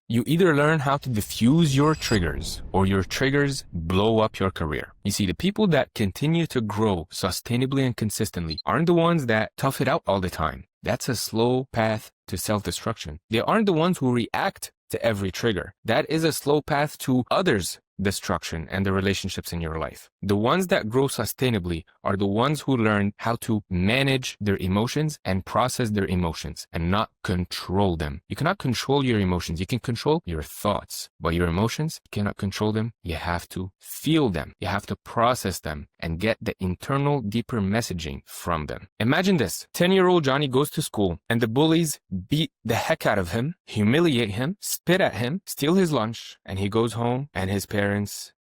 You either learn how to diffuse your triggers or your triggers blow up your career. You see, the people that continue to grow sustainably and consistently aren't the ones that tough it out all the time. That's a slow path to self-destruction. They aren't the ones who react to every trigger. That is a slow path to others' destruction and the relationships in your life. The ones that grow sustainably are the ones who learn how to manage their emotions and process their emotions and not control them. You cannot control your emotions. You can control your thoughts, but your emotions, you cannot control them. You have to feel them. You have to process them and get the internal, deeper messaging from them. Imagine this. 10-year-old Johnny goes to school and the bullies beat the heck out of him, humiliate him, spit at him, steal his lunch, and he goes home and his parents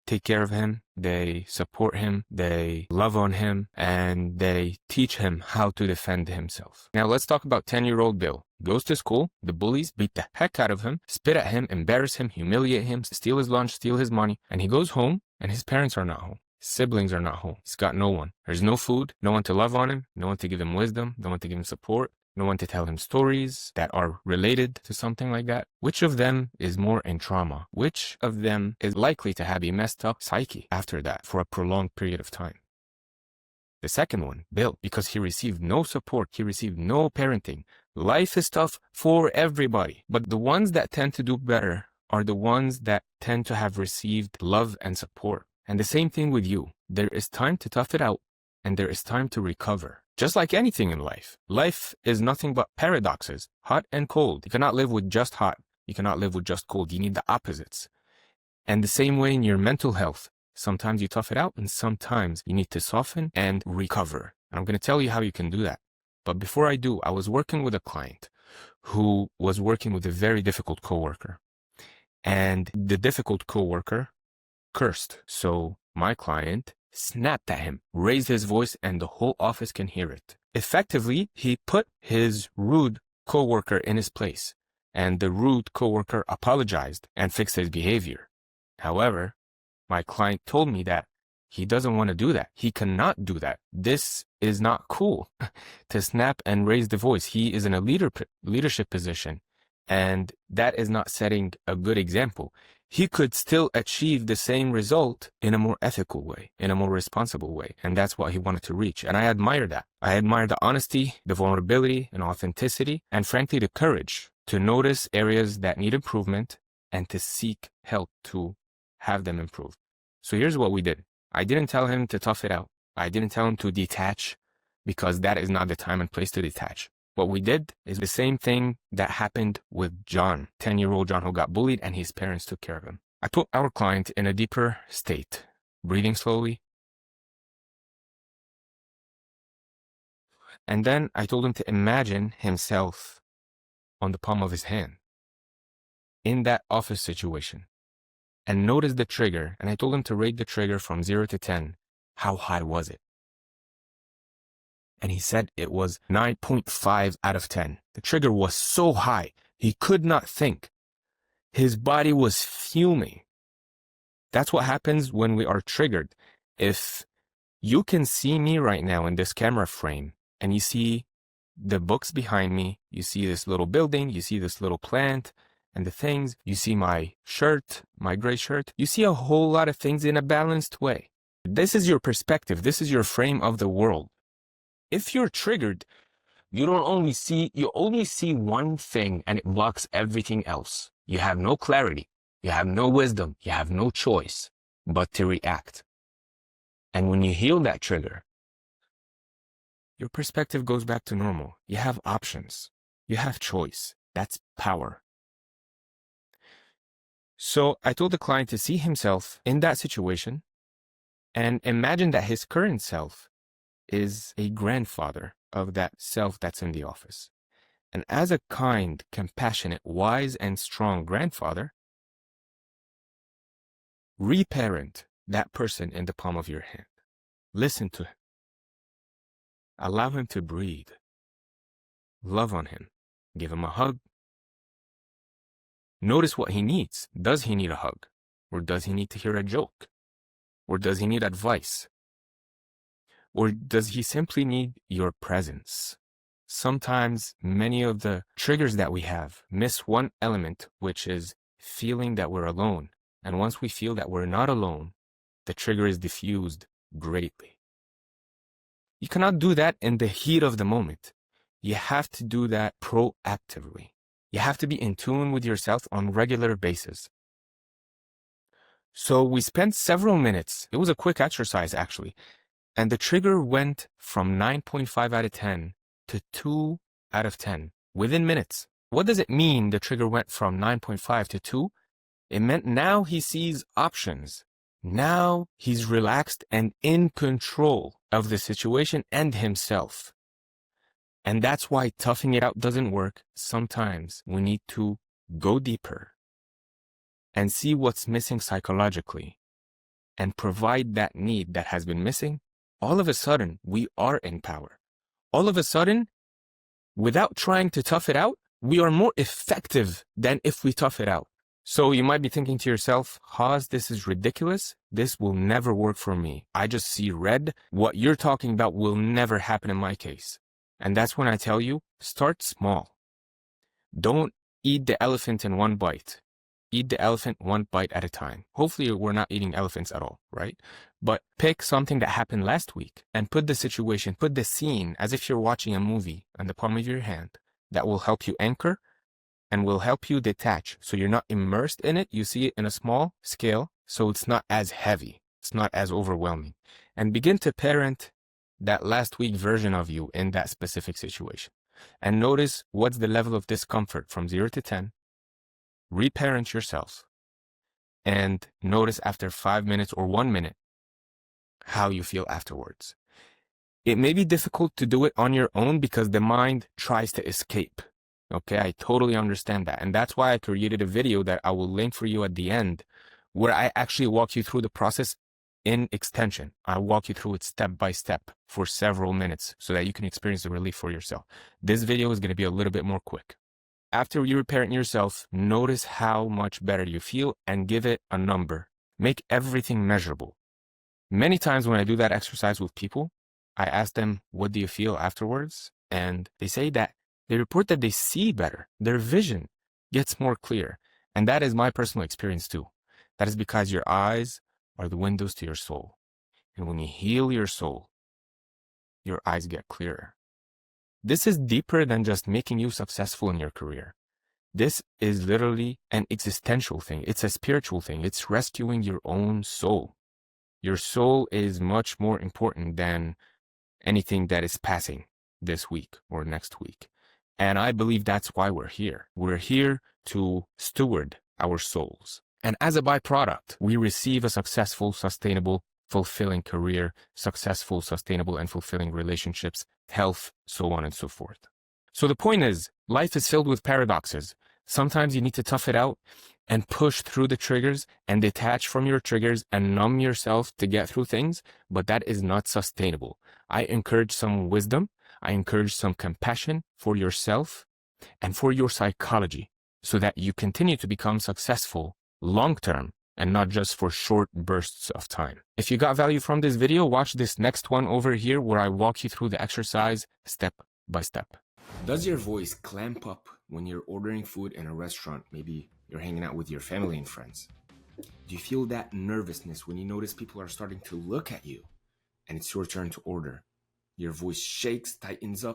take care of him, they support him, they love on him, and they teach him how to defend himself. Now let's talk about 10-year-old Bill. Goes to school, the bullies beat the heck out of him, spit at him, embarrass him, humiliate him, steal his lunch, steal his money, and he goes home and his parents are not home. His siblings are not home. He's got no one. There's no food, no one to love on him, no one to give him wisdom, no one to give him support, no one to tell him stories that are related to something like that. Which of them is more in trauma? Which of them is likely to have a messed up psyche after that for a prolonged period of time? The second one, Bill, because he received no support, he received no parenting. Life is tough for everybody, but the ones that tend to do better are the ones that tend to have received love and support. And the same thing with you. There is time to tough it out, and there is time to recover. Just like anything in life, life is nothing but paradoxes, hot and cold. You cannot live with just hot. You cannot live with just cold. You need the opposites. And the same way in your mental health, sometimes you tough it out and sometimes you need to soften and recover. And I'm going to tell you how you can do that. But before I do, I was working with a client who was working with a very difficult coworker. And the difficult coworker cursed. So my client snapped at him, raised his voice, and the whole office can hear it. Effectively, he put his rude coworker in his place, and the rude coworker apologized and fixed his behavior. However, my client told me that he doesn't want to do that. He cannot do that. This is not cool to snap and raise the voice. He is in a leadership position, and that is not setting a good example. He could still achieve the same result in a more ethical way, in a more responsible way. And that's what he wanted to reach. And I admire that. I admire the honesty, the vulnerability, and authenticity, and frankly, the courage to notice areas that need improvement and to seek help to have them improve. So here's what we did. I didn't tell him to tough it out. I didn't tell him to detach, because that is not the time and place to detach. What we did is the same thing that happened with John, 10-year-old John, who got bullied and his parents took care of him. I put our client in a deeper state, breathing slowly. And then I told him to imagine himself on the palm of his hand in that office situation and notice the trigger. And I told him to rate the trigger from 0 to 10. How high was it? And he said it was 9.5 out of 10. The trigger was so high, he could not think. His body was fuming. That's what happens when we are triggered. If you can see me right now in this camera frame, and you see the books behind me, you see this little building, you see this little plant, and the things, you see my shirt, my gray shirt, you see a whole lot of things in a balanced way. This is your perspective. This is your frame of the world. If you're triggered, you only see one thing and it blocks everything else. You have no clarity. You have no wisdom. You have no choice but to react. And when you heal that trigger, your perspective goes back to normal. You have options. You have choice. That's power. So I told the client to see himself in that situation and imagine that his current self is a grandfather of that self that's in the office. And as a kind, compassionate, wise, and strong grandfather, reparent that person in the palm of your hand. Listen to him. Allow him to breathe. Love on him. Give him a hug. Notice what he needs. Does he need a hug? Or does he need to hear a joke? Or does he need advice? Or does he simply need your presence? Sometimes many of the triggers that we have miss one element, which is feeling that we're alone. And once we feel that we're not alone, the trigger is diffused greatly. You cannot do that in the heat of the moment. You have to do that proactively. You have to be in tune with yourself on a regular basis. So we spent several minutes. It was a quick exercise, actually. And the trigger went from 9.5 out of 10 to 2 out of 10 within minutes. What does it mean the trigger went from 9.5 to 2? It meant now he sees options. Now he's relaxed and in control of the situation and himself. And that's why toughing it out doesn't work. Sometimes we need to go deeper and see what's missing psychologically and provide that need that has been missing. All of a sudden, we are in power. All of a sudden, without trying to tough it out, we are more effective than if we tough it out. So you might be thinking to yourself, Haz, this is ridiculous. This will never work for me. I just see red. What you're talking about will never happen in my case. And that's when I tell you, start small. Don't eat the elephant in one bite. Eat the elephant one bite at a time. Hopefully we're not eating elephants at all, right? But pick something that happened last week and put the situation, put the scene as if you're watching a movie on the palm of your hand. That will help you anchor and will help you detach. So you're not immersed in it. You see it in a small scale, so it's not as heavy. It's not as overwhelming. And begin to parent that last week version of you in that specific situation. And notice what's the level of discomfort from 0 to 10. Reparent yourself. And notice after 5 minutes or 1 minute how you feel afterwards. It may be difficult to do it on your own because the mind tries to escape. Okay, I totally understand that. And that's why I created a video that I will link for you at the end, where I actually walk you through the process in extension. I walk you through it step by step for several minutes so that you can experience the relief for yourself. This video is going to be a little bit more quick. After you reparent yourself, notice how much better you feel and give it a number. Make everything measurable. Many times when I do that exercise with people, I ask them, what do you feel afterwards? And they say that they report that they see better. Their vision gets more clear. And that is my personal experience too. That is because your eyes are the windows to your soul. And when you heal your soul, your eyes get clearer. This is deeper than just making you successful in your career. This is literally an existential thing. It's a spiritual thing. It's rescuing your own soul. Your soul is much more important than anything that is passing this week or next week. And I believe that's why we're here. We're here to steward our souls. And as a byproduct, we receive a successful, sustainable, fulfilling career, successful, sustainable, and fulfilling relationships, health, so on and so forth. So the point is, life is filled with paradoxes. Sometimes you need to tough it out and push through the triggers and detach from your triggers and numb yourself to get through things, but that is not sustainable. I encourage some wisdom. I encourage some compassion for yourself and for your psychology so that you continue to become successful long-term and not just for short bursts of time. If you got value from this video, watch this next one over here where I walk you through the exercise step by step. Does your voice clamp up when you're ordering food in a restaurant? Maybe you're hanging out with your family and friends. Do you feel that nervousness when you notice people are starting to look at you and it's your turn to order? Your voice shakes, tightens up,